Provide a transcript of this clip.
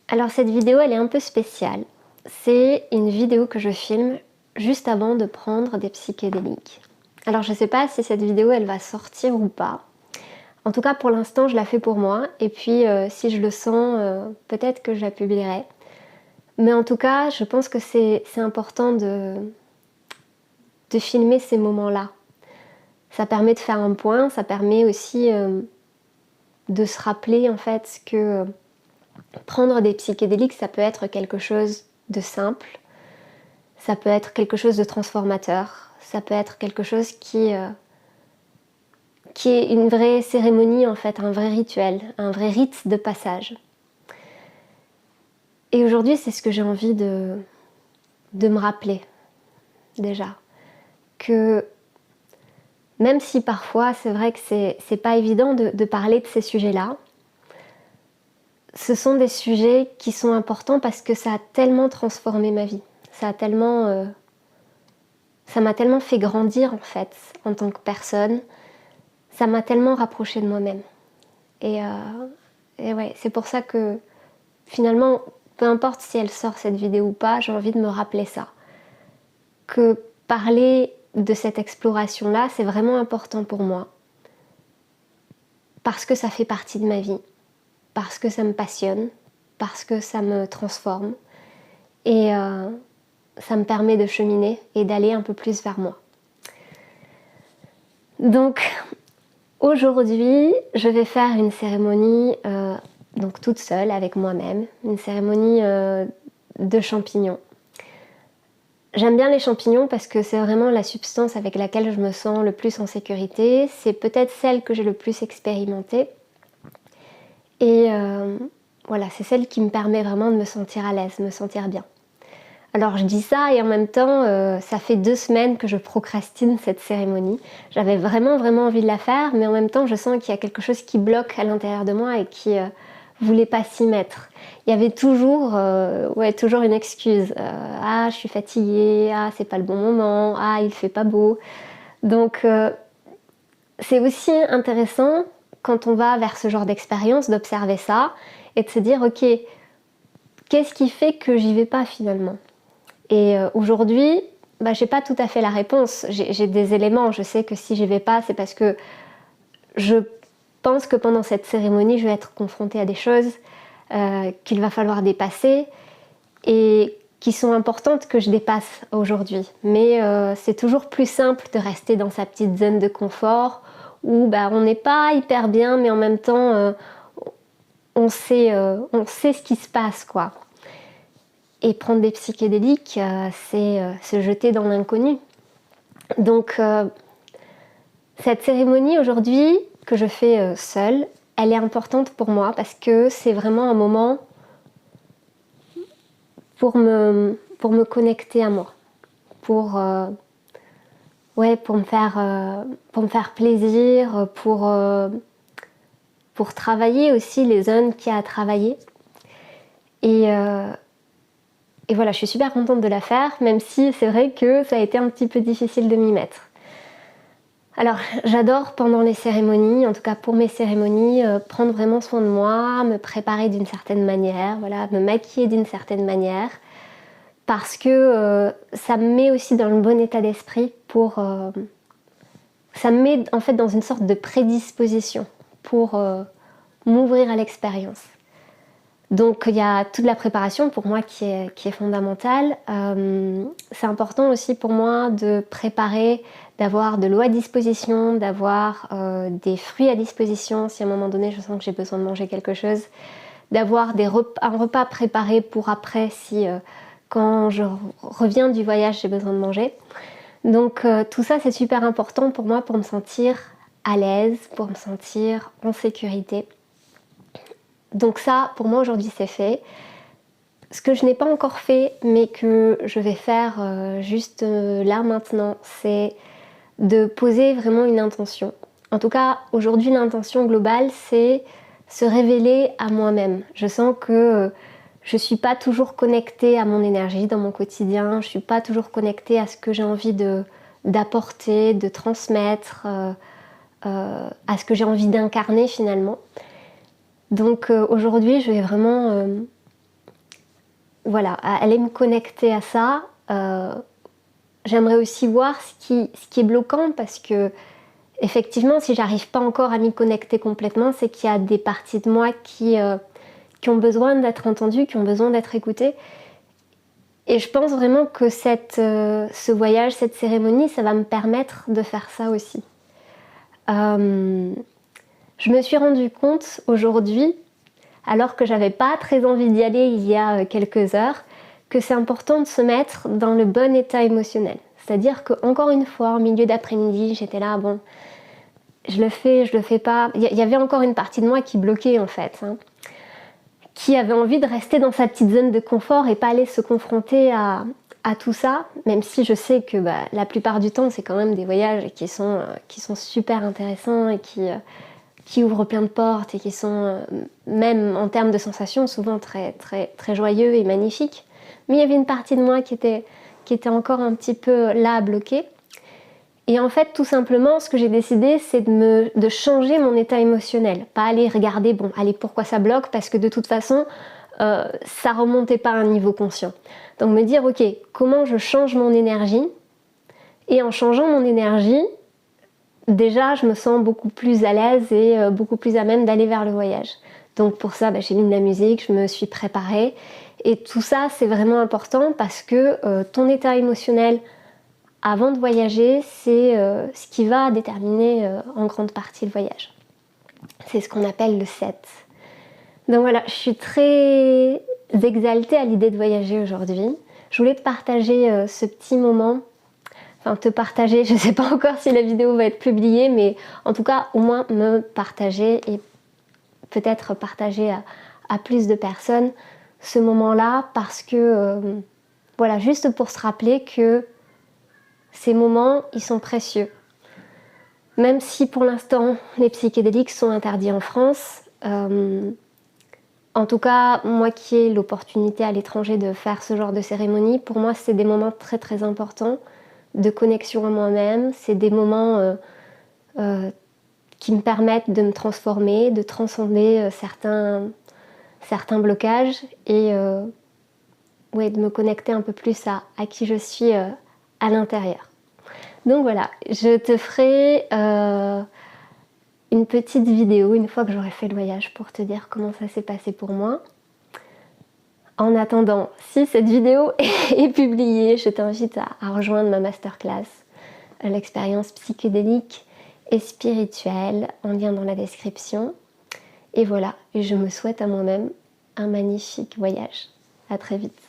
Alors cette vidéo, elle est un peu spéciale. C'est une vidéo que je filme juste avant de prendre des psychédéliques. Alors je sais pas si cette vidéo, elle va sortir ou pas. En tout cas, pour l'instant, je la fais pour moi. Et puis, si je le sens, peut-être que je la publierai. Mais en tout cas, je pense que c'est important de filmer ces moments-là. Ça permet de faire un point, ça permet aussi de se rappeler en fait que prendre des psychédéliques, ça peut être quelque chose de simple, ça peut être quelque chose de transformateur, ça peut être quelque chose qui est une vraie cérémonie en fait, un vrai rituel, un vrai rite de passage. Et aujourd'hui, c'est ce que j'ai envie de me rappeler, déjà. Que même si parfois, c'est vrai que c'est pas évident de parler de ces sujets-là, ce sont des sujets qui sont importants parce que ça a tellement transformé ma vie. Ça m'a tellement fait grandir en fait, en tant que personne. Ça m'a tellement rapprochée de moi-même. Et ouais, c'est pour ça que finalement, peu importe si elle sort cette vidéo ou pas, j'ai envie de me rappeler ça. Que parler de cette exploration-là, c'est vraiment important pour moi. Parce que ça fait partie de ma vie. Parce que ça me passionne. Parce que ça me transforme. Et ça me permet de cheminer et d'aller un peu plus vers moi. Donc, aujourd'hui, je vais faire une cérémonie donc toute seule avec moi-même, une cérémonie de champignons. J'aime bien les champignons parce que c'est vraiment la substance avec laquelle je me sens le plus en sécurité. C'est peut-être celle que j'ai le plus expérimentée. Et voilà, c'est celle qui me permet vraiment de me sentir à l'aise, de me sentir bien. Alors je dis ça et en même temps, ça fait 2 semaines que je procrastine cette cérémonie. J'avais vraiment envie de la faire, mais en même temps je sens qu'il y a quelque chose qui bloque à l'intérieur de moi et qui voulait pas s'y mettre. Il y avait toujours, toujours une excuse. Ah, je suis fatiguée, ah, c'est pas le bon moment, ah, il fait pas beau. Donc c'est aussi intéressant quand on va vers ce genre d'expérience d'observer ça et de se dire ok, qu'est-ce qui fait que j'y vais pas finalement ? Et aujourd'hui, j'ai pas tout à fait la réponse. J'ai des éléments. Je sais que si j'y vais pas, c'est parce que je pense que pendant cette cérémonie, je vais être confrontée à des choses qu'il va falloir dépasser et qui sont importantes que je dépasse aujourd'hui. Mais c'est toujours plus simple de rester dans sa petite zone de confort où on n'est pas hyper bien, mais en même temps, on sait ce qui se passe, quoi. Et prendre des psychédéliques, c'est se jeter dans l'inconnu. Donc cette cérémonie aujourd'hui que je fais seule, elle est importante pour moi parce que c'est vraiment un moment pour me connecter à moi, pour me faire plaisir, pour travailler aussi les zones qu'il y a à travailler. Et voilà, je suis super contente de la faire, même si c'est vrai que ça a été un petit peu difficile de m'y mettre. Alors, j'adore pendant les cérémonies, en tout cas pour mes cérémonies, prendre vraiment soin de moi, me préparer d'une certaine manière, voilà, me maquiller d'une certaine manière, parce que ça me met aussi dans le bon état d'esprit ça me met en fait dans une sorte de prédisposition pour m'ouvrir à l'expérience. Donc il y a toute la préparation pour moi qui est fondamentale. C'est important aussi pour moi de préparer, d'avoir de l'eau à disposition, d'avoir des fruits à disposition si à un moment donné je sens que j'ai besoin de manger quelque chose, d'avoir un repas préparé pour après si quand je reviens du voyage j'ai besoin de manger. Donc tout ça c'est super important pour moi pour me sentir à l'aise, pour me sentir en sécurité. Donc ça, pour moi aujourd'hui c'est fait. Ce que je n'ai pas encore fait, mais que je vais faire juste là maintenant, c'est de poser vraiment une intention. En tout cas, aujourd'hui l'intention globale, c'est se révéler à moi-même. Je sens que je ne suis pas toujours connectée à mon énergie dans mon quotidien, je ne suis pas toujours connectée à ce que j'ai envie d'apporter, de transmettre, à ce que j'ai envie d'incarner finalement. Donc aujourd'hui, je vais vraiment voilà, aller me connecter à ça. J'aimerais aussi voir ce qui est bloquant, parce que effectivement, si j'arrive pas encore à m'y connecter complètement, c'est qu'il y a des parties de moi qui ont besoin d'être entendues, qui ont besoin d'être écoutées. Et je pense vraiment que ce voyage, cette cérémonie, ça va me permettre de faire ça aussi. Je me suis rendu compte aujourd'hui, alors que j'avais pas très envie d'y aller il y a quelques heures, que c'est important de se mettre dans le bon état émotionnel. C'est-à-dire qu'encore une fois, en milieu d'après-midi, j'étais là, bon, je le fais pas. Il y avait encore une partie de moi qui bloquait en fait, hein, qui avait envie de rester dans sa petite zone de confort et pas aller se confronter à tout ça, même si je sais que la plupart du temps, c'est quand même des voyages qui sont super intéressants et qui ouvrent plein de portes et qui sont, même en termes de sensations, souvent très, très, très joyeux et magnifiques. Mais il y avait une partie de moi qui était encore un petit peu là à bloquer. Et en fait, tout simplement, ce que j'ai décidé, c'est de changer mon état émotionnel. Pas aller regarder, bon, allez, pourquoi ça bloque, parce que de toute façon, ça remontait pas à un niveau conscient. Donc me dire, ok, comment je change mon énergie? Et en changeant mon énergie, déjà, je me sens beaucoup plus à l'aise et beaucoup plus à même d'aller vers le voyage. Donc pour ça, j'ai mis de la musique, je me suis préparée. Et tout ça, c'est vraiment important parce que ton état émotionnel avant de voyager, c'est ce qui va déterminer en grande partie le voyage. C'est ce qu'on appelle le set. Donc voilà, je suis très exaltée à l'idée de voyager aujourd'hui. Je voulais te partager ce petit moment. Enfin, te partager, je ne sais pas encore si la vidéo va être publiée, mais en tout cas, au moins me partager et peut-être partager à plus de personnes ce moment-là, parce que, voilà, juste pour se rappeler que ces moments, ils sont précieux. Même si pour l'instant, les psychédéliques sont interdits en France, en tout cas, moi qui ai l'opportunité à l'étranger de faire ce genre de cérémonie, pour moi, c'est des moments très très importants de connexion à moi-même. C'est des moments qui me permettent de me transformer, de transcender certains blocages et ouais, de me connecter un peu plus à qui je suis à l'intérieur. Donc voilà, je te ferai une petite vidéo une fois que j'aurai fait le voyage pour te dire comment ça s'est passé pour moi. En attendant, si cette vidéo est publiée, je t'invite à rejoindre ma masterclass, l'expérience psychédélique et spirituelle, en lien dans la description. Et voilà, et je me souhaite à moi-même un magnifique voyage. À très vite.